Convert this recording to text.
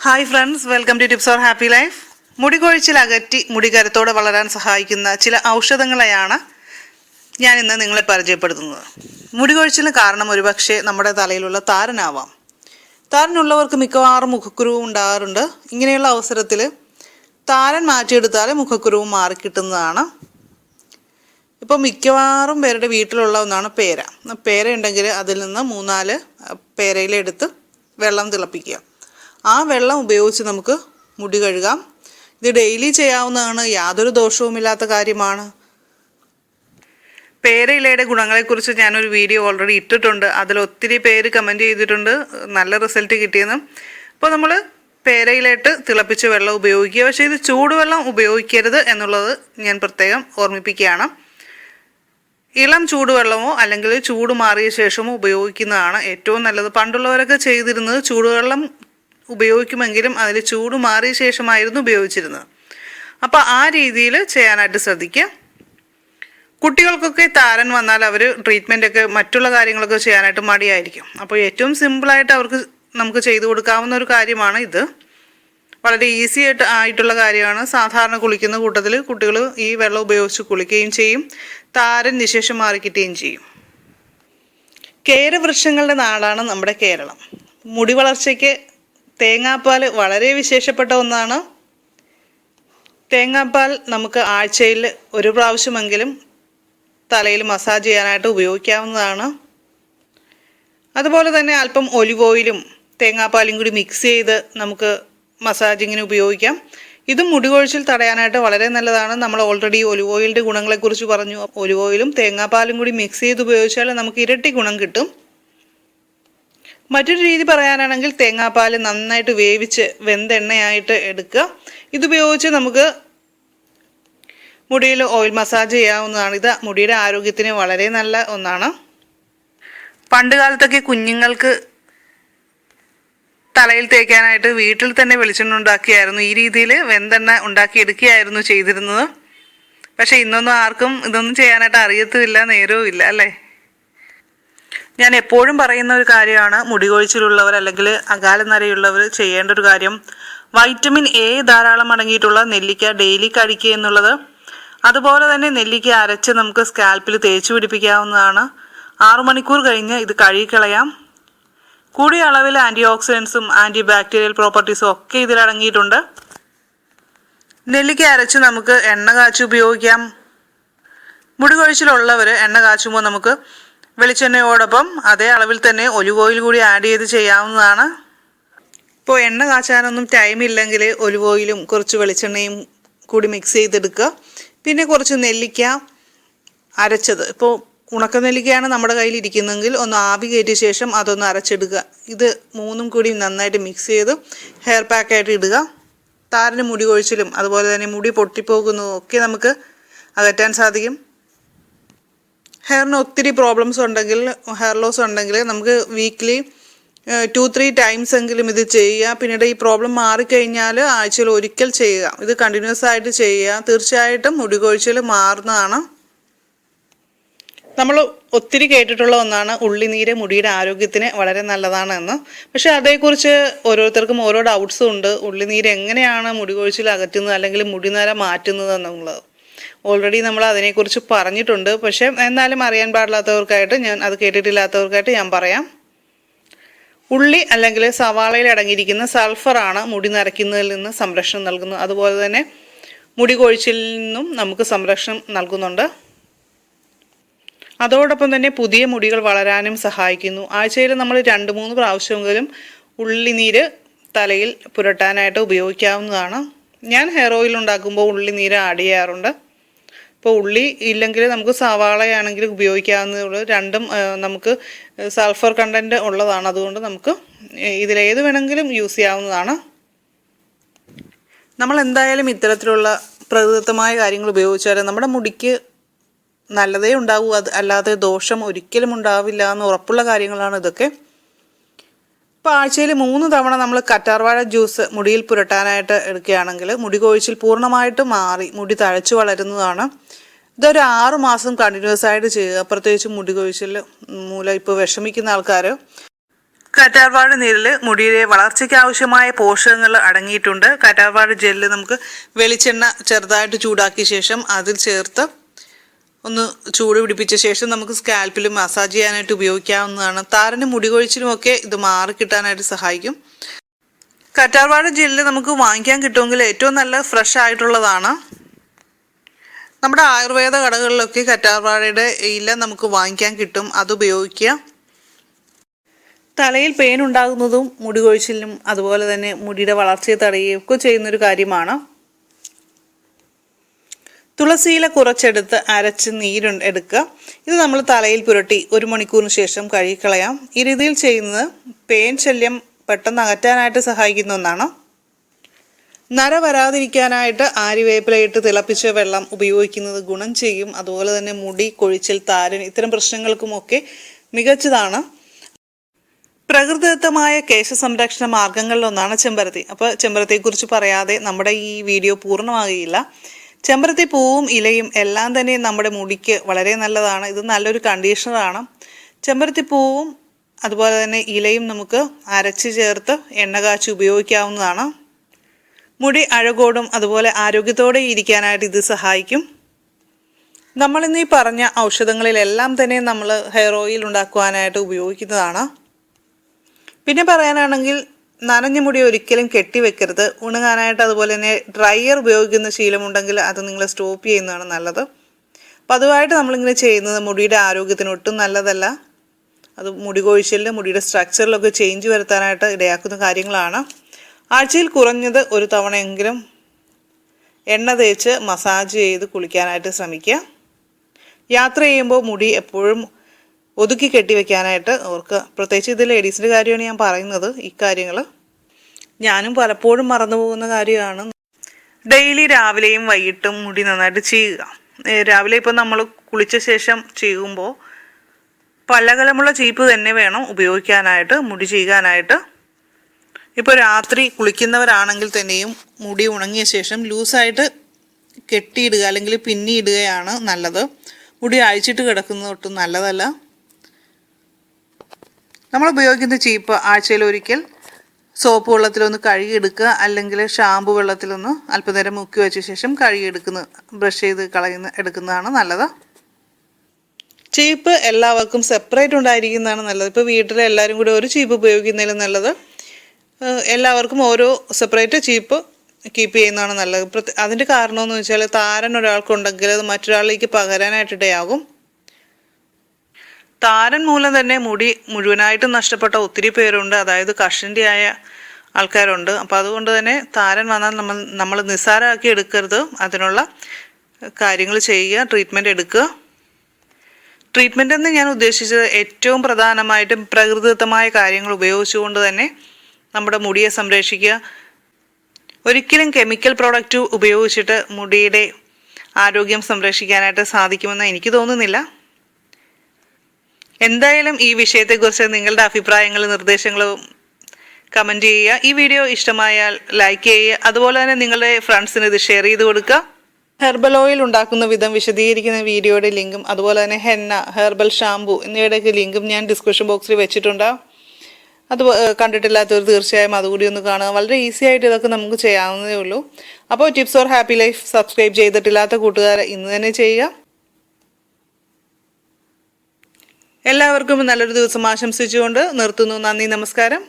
Hi friends, welcome to tips or happy life. മുടി കൊഴിച്ചിൽ അകറ്റി മുടി കരുത്തോടെ വളരാൻ സഹായിക്കുന്ന ചില ഔഷധങ്ങളെയാണ് ഞാൻ ഇന്ന് നിങ്ങളെ പരിചയപ്പെടുത്തുന്നത്. മുടി കൊഴിച്ചിലിന് കാരണം ഒരുപക്ഷെ നമ്മുടെ തലയിലുള്ള താരനാവാം. താരനുള്ളവർക്ക് മിക്കവാറും മുഖക്കുരുവും ഉണ്ടാകാറുണ്ട്. ഇങ്ങനെയുള്ള അവസരത്തിൽ താരൻ മാറ്റിയെടുത്താൽ മുഖക്കുരുവും മാറിക്കിട്ടുന്നതാണ്. ഇപ്പോൾ മിക്കവാറും പേരുടെ വീട്ടിലുള്ള ഒന്നാണ് പേര. പേര ഉണ്ടെങ്കിൽ അതിൽ നിന്ന് 3-4 പേരയിലെടുത്ത് വെള്ളം തിളപ്പിക്കുക. ആ വെള്ളം ഉപയോഗിച്ച് നമുക്ക് മുടി കഴുകാം. ഇത് ഡെയിലി ചെയ്യാവുന്നതാണ്, യാതൊരു ദോഷവുമില്ലാത്ത കാര്യമാണ്. പേരയിലയുടെ ഗുണങ്ങളെക്കുറിച്ച് ഞാനൊരു വീഡിയോ ഓൾറെഡി ഇട്ടിട്ടുണ്ട്. അതിൽ ഒത്തിരി പേര് കമൻറ്റ് ചെയ്തിട്ടുണ്ട് നല്ല റിസൾട്ട് കിട്ടിയെന്ന്. അപ്പോൾ നമ്മൾ പേരയിലായിട്ട് തിളപ്പിച്ച് വെള്ളം ഉപയോഗിക്കുക. പക്ഷേ ഇത് ചൂടുവെള്ളം ഉപയോഗിക്കരുത് എന്നുള്ളത് ഞാൻ പ്രത്യേകം ഓർമ്മിപ്പിക്കുകയാണ്. ഇളം ചൂടുവെള്ളമോ അല്ലെങ്കിൽ ചൂട് മാറിയ ശേഷമോ ഉപയോഗിക്കുന്നതാണ് ഏറ്റവും നല്ലത്. പണ്ടുള്ളവരൊക്കെ ചെയ്തിരുന്നത് ചൂടുവെള്ളം ഉപയോഗിക്കുമെങ്കിലും അതിൽ ചൂട് മാറിയ ശേഷമായിരുന്നു ഉപയോഗിച്ചിരുന്നത്. അപ്പോൾ ആ രീതിയിൽ ചെയ്യാനായിട്ട് ശ്രദ്ധിക്കുക. കുട്ടികൾക്കൊക്കെ താരൻ വന്നാൽ അവർ ട്രീറ്റ്മെൻറ്റൊക്കെ മറ്റുള്ള കാര്യങ്ങളൊക്കെ ചെയ്യാനായിട്ട് മടിയായിരിക്കും. അപ്പോൾ ഏറ്റവും സിമ്പിളായിട്ട് നമുക്ക് ചെയ്തു കൊടുക്കാവുന്ന ഒരു കാര്യമാണ് ഇത്. വളരെ ഈസി ആയിട്ടുള്ള കാര്യമാണ്. സാധാരണ കുളിക്കുന്ന കൂട്ടത്തിൽ കുട്ടികൾ ഈ വെള്ളം ഉപയോഗിച്ച് കുളിക്കുകയും ചെയ്യും. താരൻ നിശേഷം മാറിക്കിട്ടുകയും ചെയ്യും. കേരവൃക്ഷങ്ങളുടെ നാടാണ് നമ്മുടെ കേരളം. മുടി വളർച്ചയ്ക്ക് തേങ്ങാപ്പാൽ വളരെ വിശേഷപ്പെട്ട ഒന്നാണ്. തേങ്ങാപ്പാൽ നമുക്ക് ആഴ്ചയിൽ ഒരു പ്രാവശ്യമെങ്കിലും തലയിൽ മസാജ് ചെയ്യാനായിട്ട് ഉപയോഗിക്കാവുന്നതാണ്. അതുപോലെ തന്നെ അല്പം ഒലിവ് ഓയിലും തേങ്ങാപ്പാലും കൂടി മിക്സ് ചെയ്ത് നമുക്ക് മസാജിങ്ങിന് ഉപയോഗിക്കാം. ഇതും മുടി കൊഴിച്ചിൽ തടയാനായിട്ട് വളരെ നല്ലതാണ്. നമ്മൾ ഓൾറെഡി ഒലിവ് ഓയിലിൻ്റെ ഗുണങ്ങളെക്കുറിച്ച് പറഞ്ഞു. ഒലിവ് ഓയിലും തേങ്ങാപ്പാലും കൂടി മിക്സ് ചെയ്ത് ഉപയോഗിച്ചാൽ നമുക്ക് ഇരട്ടി ഗുണം കിട്ടും. മറ്റൊരു രീതി പറയാനാണെങ്കിൽ തേങ്ങാപ്പാൽ നന്നായിട്ട് വേവിച്ച് വെന്തെണ്ണയായിട്ട് എടുക്കുക. ഇതുപയോഗിച്ച് നമുക്ക് മുടിയിൽ ഓയിൽ മസാജ് ചെയ്യാവുന്നതാണ്. ഇത് മുടിയുടെ ആരോഗ്യത്തിന് വളരെ നല്ല ഒന്നാണ്. പണ്ട് കാലത്തൊക്കെ കുഞ്ഞുങ്ങൾക്ക് തലയിൽ തേക്കാനായിട്ട് വീട്ടിൽ തന്നെ വെളിച്ചെണ്ണ ഉണ്ടാക്കിയായിരുന്നു. ഈ രീതിയിൽ വെന്തെണ്ണ ഉണ്ടാക്കിയെടുക്കുകയായിരുന്നു ചെയ്തിരുന്നത്. പക്ഷേ ഇന്നൊന്നും ആർക്കും ഇതൊന്നും ചെയ്യാനായിട്ട് അറിയത്തുമില്ല, നേരവും ഇല്ല അല്ലേ. ഞാൻ എപ്പോഴും പറയുന്ന ഒരു കാര്യമാണ്, മുടി കൊഴിച്ചിലുള്ളവർ അല്ലെങ്കിൽ അകാലനരയുള്ളവർ ചെയ്യേണ്ട ഒരു കാര്യം, വൈറ്റമിൻ എ ധാരാളം അടങ്ങിയിട്ടുള്ള നെല്ലിക്ക ഡെയിലി കഴിക്കുക എന്നുള്ളത്. അതുപോലെ തന്നെ നെല്ലിക്ക അരച്ച് നമുക്ക് സ്കാൽപ്പിൽ തേച്ച് പിടിപ്പിക്കാവുന്നതാണ്. 6 മണിക്കൂർ കഴിഞ്ഞ് ഇത് കഴുകിക്കളയാം. കൂടിയ അളവിൽ ആൻറ്റി ഓക്സിഡൻസും ആൻറ്റി ബാക്ടീരിയൽ പ്രോപ്പർട്ടീസും ഒക്കെ ഇതിലടങ്ങിയിട്ടുണ്ട്. നെല്ലിക്ക അരച്ച് നമുക്ക് എണ്ണ കാച്ചി ഉപയോഗിക്കാം. മുടി കൊഴിച്ചിലുള്ളവർ എണ്ണ കാച്ചുമ്പോൾ നമുക്ക് വെളിച്ചെണ്ണയോടൊപ്പം അതേ അളവിൽ തന്നെ ഒലിവ് ഓയിൽ കൂടി ആഡ് ചെയ്ത് ചെയ്യാവുന്നതാണ്. ഇപ്പോൾ എണ്ണ കാച്ചാനൊന്നും ടൈം ഇല്ലെങ്കിൽ ഒലിവ് ഓയിലും കുറച്ച് വെളിച്ചെണ്ണയും കൂടി മിക്സ് ചെയ്തെടുക്കുക. പിന്നെ കുറച്ച് നെല്ലിക്ക അരച്ചത്, ഇപ്പോൾ ഉണക്ക നെല്ലിക്കയാണ് നമ്മുടെ കയ്യിൽ ഇരിക്കുന്നതെങ്കിൽ ഒന്ന് ആവി കയറ്റിയ ശേഷം അതൊന്ന് അരച്ചെടുക്കുക. ഇത് 3ഉം കൂടി നന്നായിട്ട് മിക്സ് ചെയ്ത് ഹെയർ പാക്കായിട്ട് ഇടുക. താരന് മുടി കൊഴിച്ചിലും അതുപോലെ തന്നെ മുടി പൊട്ടിപ്പോകുന്നതും ഒക്കെ നമുക്ക് അകറ്റാൻ സാധിക്കും. ഹെയറിന് ഒത്തിരി പ്രോബ്ലംസ് ഉണ്ടെങ്കിൽ, ഹെയർ ലോസ് ഉണ്ടെങ്കിൽ നമുക്ക് വീക്ക്ലി 2-3 ടൈംസ് എങ്കിലും ഇത് ചെയ്യുക. പിന്നീട് ഈ പ്രോബ്ലം മാറിക്കഴിഞ്ഞാൽ ആഴ്ചയിൽ ഒരിക്കൽ ചെയ്യുക. ഇത് കണ്ടിന്യൂസ് ആയിട്ട് ചെയ്യുക. തീർച്ചയായിട്ടും മുടി കൊഴിച്ചിൽ മാറുന്നതാണ്. നമ്മൾ ഒത്തിരി കേട്ടിട്ടുള്ള ഒന്നാണ് ഉള്ളിനീര് മുടിയുടെ ആരോഗ്യത്തിന് വളരെ നല്ലതാണ് എന്ന്. പക്ഷേ അതേക്കുറിച്ച് ഓരോരുത്തർക്കും ഓരോ ഡൗട്ട്സും ഉണ്ട്. ഉള്ളിനീര് എങ്ങനെയാണ് മുടി കൊഴിച്ചിൽ അകറ്റുന്നത് അല്ലെങ്കിൽ മുടിനര മാറ്റുന്നത് എന്നുള്ളത് ഓൾറെഡി നമ്മൾ അതിനെക്കുറിച്ച് പറഞ്ഞിട്ടുണ്ട്. പക്ഷേ എന്നാലും അറിയാൻ പാടില്ലാത്തവർക്കായിട്ട് അത് കേട്ടിട്ടില്ലാത്തവർക്കായിട്ട് ഞാൻ പറയാം. ഉള്ളി അല്ലെങ്കിൽ സവാളയിൽ അടങ്ങിയിരിക്കുന്ന സൾഫറാണ് മുടി നരയ്ക്കുന്നതിൽ നിന്ന് സംരക്ഷണം നൽകുന്നത്. അതുപോലെ തന്നെ മുടി കൊഴിച്ചിലിൽ നിന്നും നമുക്ക് സംരക്ഷണം നൽകുന്നുണ്ട്. അതോടൊപ്പം തന്നെ പുതിയ മുടികൾ വളരാനും സഹായിക്കുന്നു. ആഴ്ചയിൽ നമ്മൾ 2-3 പ്രാവശ്യമെങ്കിലും ഉള്ളിനീര് തലയിൽ പുരട്ടാനായിട്ട് ഉപയോഗിക്കാവുന്നതാണ്. ഞാൻ ഹെയർ ഓയിൽ ഉണ്ടാക്കുമ്പോൾ ഉള്ളിനീര് ആഡ് ചെയ്യാറുണ്ട്. ഇപ്പോൾ ഉള്ളി ഇല്ലെങ്കിൽ നമുക്ക് സവാളയാണെങ്കിൽ ഉപയോഗിക്കാവുന്നതേ ഉള്ളൂ. രണ്ടും നമുക്ക് സൾഫർ കണ്ടൻറ്റ് ഉള്ളതാണ്. അതുകൊണ്ട് നമുക്ക് ഇതിലേത് വേണമെങ്കിലും യൂസ് ചെയ്യാവുന്നതാണ്. നമ്മൾ എന്തായാലും ഇത്തരത്തിലുള്ള പ്രകൃതിദത്തമായ കാര്യങ്ങൾ ഉപയോഗിച്ചാൽ നമ്മുടെ മുടിക്ക് നല്ലതേ ഉണ്ടാവൂ. അല്ലാതെ ദോഷം ഒരിക്കലും ഉണ്ടാവില്ല എന്ന് ഉറപ്പുള്ള കാര്യങ്ങളാണ് ഇതൊക്കെ. ഇപ്പോൾ ആഴ്ചയിൽ 3 തവണ നമ്മൾ കറ്റാർവാഴ ജ്യൂസ് മുടിയിൽ പുരട്ടാനായിട്ട് എടുക്കുകയാണെങ്കിൽ മുടി കൊഴിച്ചിൽ പൂർണ്ണമായിട്ട് മാറി മുടി തഴച്ചു വളരുന്നതാണ്. ഇതൊരു 6 മാസം കണ്ടിന്യൂസ് ആയിട്ട് ചെയ്യുക. പ്രത്യേകിച്ച് മുടി കൊഴിച്ചിൽ മൂലം ഇപ്പോൾ വിഷമിക്കുന്ന ആൾക്കാർ കറ്റാർവാഴ നീരിൽ മുടിയിലെ വളർച്ചയ്ക്ക് ആവശ്യമായ പോഷകങ്ങൾ അടങ്ങിയിട്ടുണ്ട്. കറ്റാർവാഴ ജെല്ല് നമുക്ക് വെളിച്ചെണ്ണ ചെറുതായിട്ട് ചൂടാക്കിയ ശേഷം അതിൽ ചേർത്ത് ഒന്ന് ചൂട് പിടിപ്പിച്ച ശേഷം നമുക്ക് സ്കാൽപ്പിൽ മസാജ് ചെയ്യാനായിട്ട് ഉപയോഗിക്കാവുന്നതാണ്. താരനും മുടി കൊഴിച്ചിലുമൊക്കെ ഇത് മാറിക്കിട്ടാനായിട്ട് സഹായിക്കും. കറ്റാർവാഴ ജെല്ല് നമുക്ക് വാങ്ങിക്കാൻ കിട്ടുമെങ്കിൽ ഏറ്റവും നല്ല ഫ്രഷ് ആയിട്ടുള്ളതാണ്. നമ്മുടെ ആയുർവേദ കടകളിലൊക്കെ കറ്റാർവാഴയുടെ ഇല നമുക്ക് വാങ്ങിക്കാൻ കിട്ടും, അത് ഉപയോഗിക്കുക. തലയിൽ പെയിൻ ഉണ്ടാകുന്നതും മുടി കൊഴിച്ചിലിനും അതുപോലെ തന്നെ മുടിയുടെ വളർച്ചയെ തടയുകയും ഒക്കെ ചെയ്യുന്നൊരു കാര്യമാണ്. തുളസിയില കുറച്ചെടുത്ത് അരച്ച് എടുക്കുക. ഇത് നമ്മൾ തലയിൽ പുരട്ടി 1 മണിക്കൂറിന് ശേഷം കഴുകിക്കളയാം. ഈ രീതിയിൽ ചെയ്യുന്നത് പെയിൻ ശല്യം പെട്ടെന്ന് അകറ്റാനായിട്ട് സഹായിക്കുന്ന ഒന്നാണ്. നര വരാതിരിക്കാനായിട്ട് ആര്യവേപ്പിലയിട്ട് തിളപ്പിച്ച വെള്ളം ഉപയോഗിക്കുന്നത് ഗുണം ചെയ്യും. അതുപോലെ തന്നെ മുടി കൊഴിച്ചിൽ, താരൻ ഇത്തരം പ്രശ്നങ്ങൾക്കുമൊക്കെ മികച്ചതാണ്. പ്രകൃതിദത്തമായ കേശ സംരക്ഷണ മാർഗങ്ങളിലൊന്നാണ് ചെമ്പരത്തി. അപ്പോൾ ചെമ്പരത്തിയെക്കുറിച്ച് പറയാതെ നമ്മുടെ ഈ വീഡിയോ പൂർണ്ണമാകുകയില്ല. ചെമ്പരത്തി പൂവും ഇലയും എല്ലാം തന്നെ നമ്മുടെ മുടിക്ക് വളരെ നല്ലതാണ്. ഇത് നല്ലൊരു കണ്ടീഷണറാണ്. ചെമ്പരത്തി പൂവും അതുപോലെ തന്നെ ഇലയും നമുക്ക് അരച്ച് ചേർത്ത് എണ്ണ കാച്ചി ഉപയോഗിക്കാവുന്നതാണ്. മുടി അഴകോടും അതുപോലെ ആരോഗ്യത്തോടെ ഇരിക്കാനായിട്ട് ഇത് സഹായിക്കും. നമ്മളിന്ന് ഈ പറഞ്ഞ ഔഷധങ്ങളിലെല്ലാം തന്നെ നമ്മൾ ഹെയർ ഓയിൽ ഉണ്ടാക്കുവാനായിട്ട് ഉപയോഗിക്കുന്നതാണ്. പിന്നെ പറയാനാണെങ്കിൽ നനഞ്ഞ മുടി ഒരിക്കലും കെട്ടിവെക്കരുത്. ഉണങ്ങാനായിട്ട് അതുപോലെ തന്നെ ഡ്രയർ ഉപയോഗിക്കുന്ന ശീലമുണ്ടെങ്കിൽ അത് നിങ്ങൾ സ്റ്റോപ്പ് ചെയ്യുന്നതാണ് നല്ലത്. പതിവായിട്ട് നമ്മളിങ്ങനെ ചെയ്യുന്നത് മുടിയുടെ ആരോഗ്യത്തിന് ഒട്ടും നല്ലതല്ല. അത് മുടി കൊഴിച്ചിലിന് മുടിയുടെ സ്ട്രക്ചറിലൊക്കെ ചേഞ്ച് വരുത്താനായിട്ട് ഇടയാക്കുന്ന കാര്യങ്ങളാണ്. ആഴ്ചയിൽ കുറഞ്ഞത് 1 തവണയെങ്കിലും എണ്ണ തേച്ച് മസാജ് ചെയ്ത് കുളിക്കാനായിട്ട് ശ്രമിക്കുക. യാത്ര ചെയ്യുമ്പോൾ മുടി എപ്പോഴും ഒതുക്കി കെട്ടിവെക്കാനായിട്ട് ഓർക്കുക. പ്രത്യേകിച്ച് ഇത് ലേഡീസിൻ്റെ കാര്യമാണ് ഞാൻ പറയുന്നത്. ഇക്കാര്യങ്ങൾ ഞാനും പലപ്പോഴും മറന്നു പോകുന്ന കാര്യമാണ്. ഡെയിലി രാവിലെയും വൈകിട്ടും മുടി നന്നായിട്ട് ചെയ്യുക. രാവിലെ ഇപ്പോൾ നമ്മൾ കുളിച്ച ശേഷം ചെയ്യുമ്പോൾ പലകലമുള്ള ചീപ്പ് തന്നെ വേണം ഉപയോഗിക്കാനായിട്ട്, മുടി ചെയ്യാനായിട്ട്. ഇപ്പോൾ രാത്രി കുളിക്കുന്നവരാണെങ്കിൽ തന്നെയും മുടി ഉണങ്ങിയ ശേഷം ലൂസായിട്ട് കെട്ടിയിടുക അല്ലെങ്കിൽ പിന്നിയിടുകയാണ് നല്ലത്. മുടി അഴിച്ചിട്ട് കിടക്കുന്നത് ഒട്ടും നല്ലതല്ല. നമ്മൾ ഉപയോഗിക്കുന്ന ചീപ്പ് ആഴ്ചയിൽ ഒരിക്കൽ സോപ്പ് വെള്ളത്തിലൊന്ന് കഴുകിയെടുക്കുക, അല്ലെങ്കിൽ ഷാമ്പു വെള്ളത്തിലൊന്ന് അല്പനേരം മുക്കി വെച്ച ശേഷം ബ്രഷ് ചെയ്ത് എടുക്കുന്നതാണ് നല്ലത്. ചീപ്പ് എല്ലാവർക്കും സെപ്പറേറ്റ് ഉണ്ടായിരിക്കുന്നതാണ് നല്ലത്. ഇപ്പോൾ വീട്ടിൽ എല്ലാവരും കൂടി ഒരു ചീപ്പ് ഉപയോഗിക്കുന്നതിലും നല്ലത് എല്ലാവർക്കും ഓരോ സെപ്പറേറ്റ് ചീപ്പ് കീപ്പ് ചെയ്യുന്നതാണ് നല്ലത്. അതിൻ്റെ കാരണമെന്ന് വെച്ചാൽ താരൻ ഒരാൾക്കുണ്ടെങ്കിൽ അത് മറ്റൊരാളിലേക്ക് പകരാനായിട്ടിടയാകും. താരൻ മൂലം തന്നെ മുടി മുഴുവനായിട്ടും നഷ്ടപ്പെട്ട ഒത്തിരി പേരുണ്ട്, അതായത് കഷണ്ടിയായ ആൾക്കാരുണ്ട്. അപ്പോൾ അതുകൊണ്ട് തന്നെ താരൻ വന്നാൽ നമ്മൾ നിസ്സാരമാക്കി എടുക്കരുത്. അതിനുള്ള കാര്യങ്ങൾ ചെയ്യുക, ട്രീറ്റ്മെൻറ്റ് എടുക്കുക. ട്രീറ്റ്മെൻ്റ് എന്ന് ഞാൻ ഉദ്ദേശിച്ചത് ഏറ്റവും പ്രധാനമായിട്ടും പ്രകൃതിദത്തമായ കാര്യങ്ങൾ ഉപയോഗിച്ചുകൊണ്ട് തന്നെ നമ്മുടെ മുടിയെ സംരക്ഷിക്കുക. ഒരിക്കലും കെമിക്കൽ പ്രോഡക്റ്റ് ഉപയോഗിച്ചിട്ട് മുടിയുടെ ആരോഗ്യം സംരക്ഷിക്കാനായിട്ട് സാധിക്കുമെന്ന് എനിക്ക് തോന്നുന്നില്ല. എന്തായാലും ഈ വിഷയത്തെക്കുറിച്ച് നിങ്ങളുടെ അഭിപ്രായങ്ങളും നിർദ്ദേശങ്ങളും കമൻറ്റ് ചെയ്യുക. ഈ വീഡിയോ ഇഷ്ടമായാൽ ലൈക്ക് ചെയ്യുക. അതുപോലെ തന്നെ നിങ്ങളുടെ ഫ്രണ്ട്സിന് ഇത് ഷെയർ ചെയ്ത് കൊടുക്കുക. ഹെർബൽ ഓയിൽ ഉണ്ടാക്കുന്ന വിധം വിശദീകരിക്കുന്ന വീഡിയോയുടെ ലിങ്കും അതുപോലെ തന്നെ ഹെന്ന, ഹെർബൽ ഷാമ്പു എന്നിവയുടെയൊക്കെ ലിങ്കും ഞാൻ ഡിസ്ക്രിപ്ഷൻ ബോക്സിൽ വെച്ചിട്ടുണ്ട്. അത് കണ്ടിട്ടില്ലാത്തവർ തീർച്ചയായും അതുകൂടി ഒന്ന് കാണുക. വളരെ ഈസി ആയിട്ട് ഇതൊക്കെ നമുക്ക് ചെയ്യാവുന്നതേ ഉള്ളൂ. അപ്പോൾ tips four happy life subscribe ചെയ്തിട്ടില്ലാത്ത കൂട്ടുകാരെ ഇന്ന് തന്നെ ചെയ്യുക. എല്ലാവർക്കും നല്ലൊരു ദിവസം ആശംസിച്ചുകൊണ്ട് നിർത്തുന്നു. നന്ദി, നമസ്കാരം.